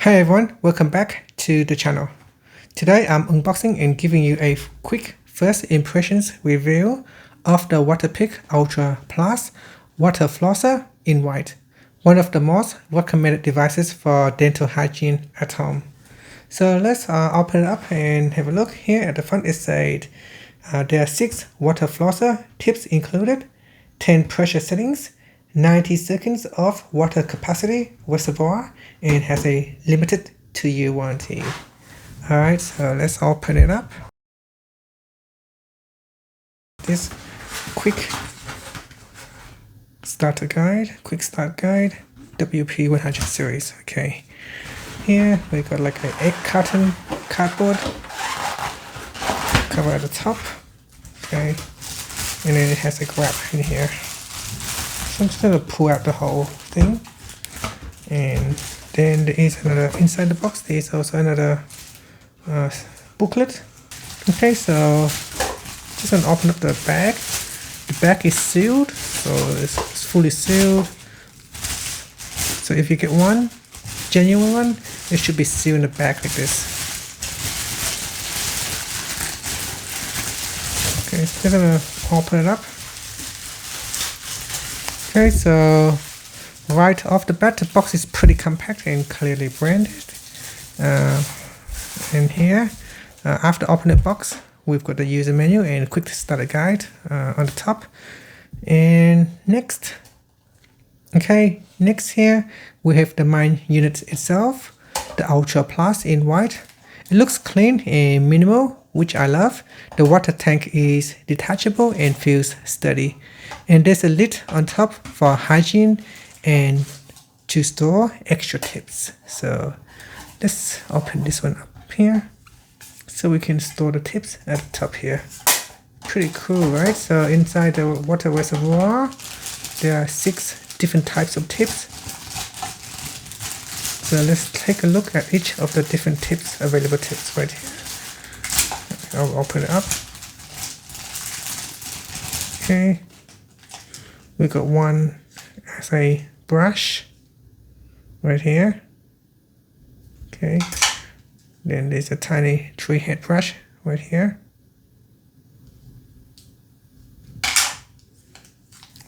Hi everyone, welcome back to the channel. Today I'm unboxing and giving you a quick first impressions review of the Waterpik Ultra Plus Water Flosser in white, one of the most recommended devices for dental hygiene at home. So let's open it up and have a look. Here at the front it said there are 6 water flosser tips included, 10 pressure settings, 90 seconds of water capacity reservoir, and has a limited 2-year warranty. Alright, so let's open it up. This quick starter guide, quick start guide, WP100 series. Okay, here we got like an egg carton cardboard cover at the top. Okay, and then it has a grab in here. So I'm just gonna pull out the whole thing, and then there is another inside the box. There is also another booklet. Okay, so just gonna open up the bag. The bag is sealed, so it's fully sealed. So if you get one genuine one, it should be sealed in the back like this. Okay, so I'm gonna open it up. Okay, so right off the bat, the box is pretty compact and clearly branded. And here, after opening the box, we've got the user menu and quick starter guide on the top. And next here, we have the main unit itself, the Ultra Plus in white. It looks clean and minimal, which I love. The water tank is detachable and feels sturdy. And there's a lid on top for hygiene and to store extra tips. So let's open this one up here, so we can store the tips at the top here. Pretty cool, right? So inside the water reservoir, there are 6 different types of tips. So let's take a look at each of the different tips, available tips right here. I'll open it up. Okay, we got one as a brush right here. Okay, then there's a tiny 3-head brush right here.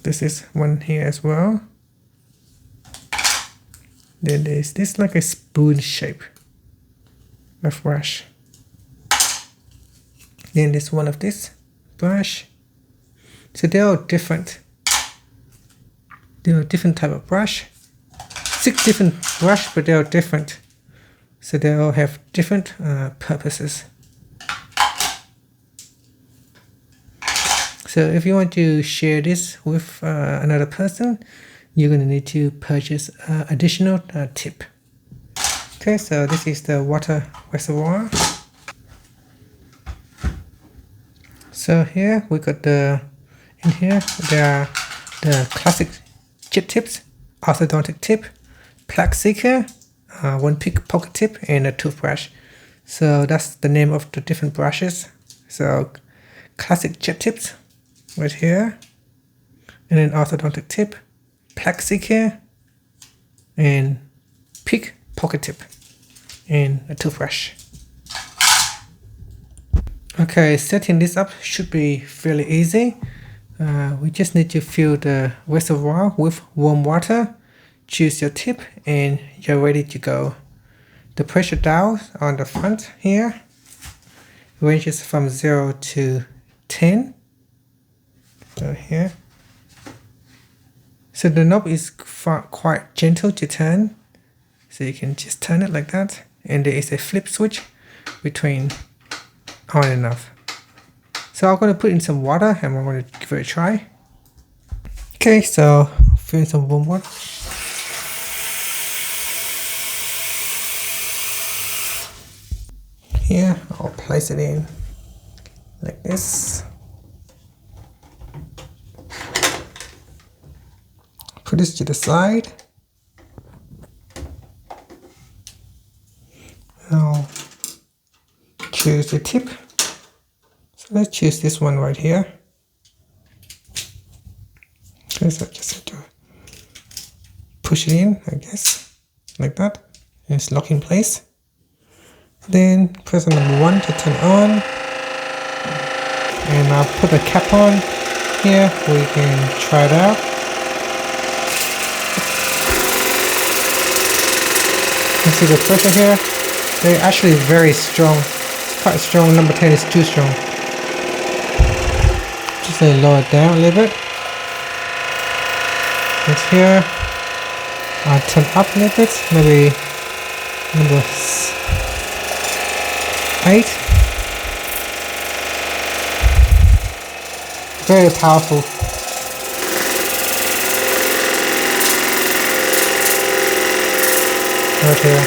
This is one here as well. Then there's this like a spoon shape of brush. Then there's one of this brush. So they're all different. There are different type of brush. 6 different brush, but they are different. So they all have different purposes. So if you want to share this with another person, you're going to need to purchase additional tip. Okay, so this is the water reservoir. So here we got in here there are the classic chip tips, orthodontic tip, plaque seeker, Waterpik pocket tip, and a toothbrush. So that's the name of the different brushes. So classic chip tips right here, and then orthodontic tip, plaque seeker, and Pik pocket tip, and a toothbrush. Okay, setting this up should be fairly easy. We just need to fill the reservoir with warm water, choose your tip, and you're ready to go. The pressure dial on the front here ranges from 0 to 10. So here. So the knob is quite gentle to turn. So you can just turn it like that. And there is a flip switch between on and off. So I'm going to put in some water and I'm going to give it a try. Okay, so fill in some warm water. Here, I'll place it in like this. Put this to the side. I'll choose the tip. So let's choose this one right here. Okay, so I just have to push it in, I guess, like that. It's locked in place. Then press on number 1 to turn on. And I'll put the cap on. Here we can try it out. You can see the pressure here. They're actually very strong. It's quite strong. Number 10 is too strong. Just lower it down a little bit. And here I'll turn up a little bit, maybe number 8. Very powerful. Right here.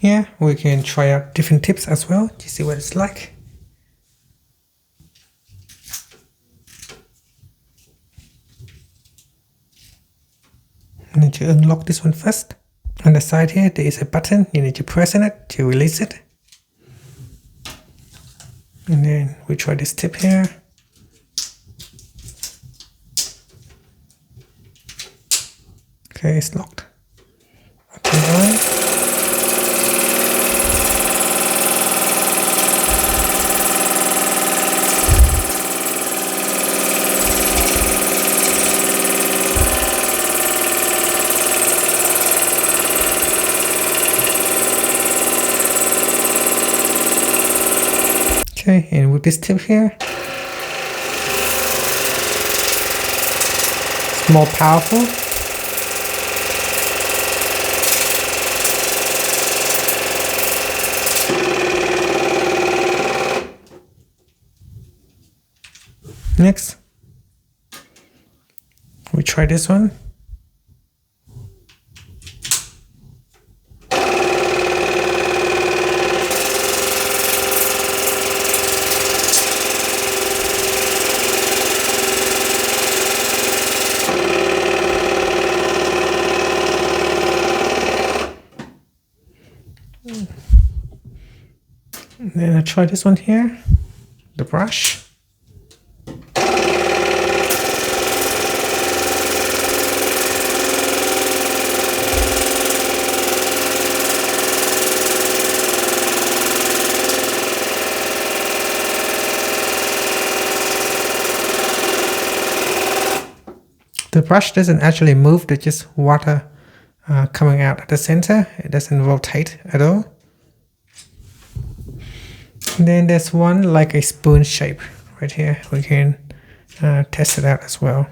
Yeah, we can try out different tips as well to see what it's like. I need to unlock this one first. On the side here, there is a button. You need to press on it to release it. And then we try this tip here. Okay, it's locked. Okay, Okay, and with this tip here, it's more powerful. Next, we try this one. And then I try this one here, the brush. The brush doesn't actually move, there's just water coming out at the center. It doesn't rotate at all. And then there's one like a spoon shape right here. We can test it out as well.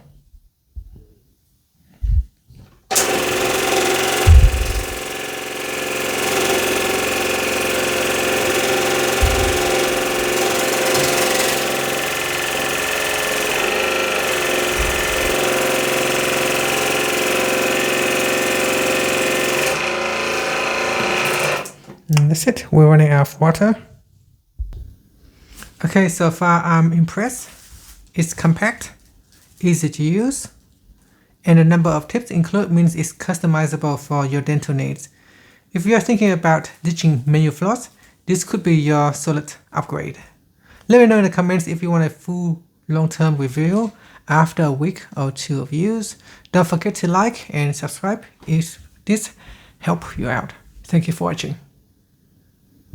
And that's it, we're running out of water. Okay, so far I'm impressed. It's compact, easy to use, and the number of tips included means it's customizable for your dental needs. If you are thinking about ditching manual floss, this could be your solid upgrade. Let me know in the comments if you want a full long-term review after a week or 2 of use. Don't forget to like and subscribe if this helps you out. Thank you for watching.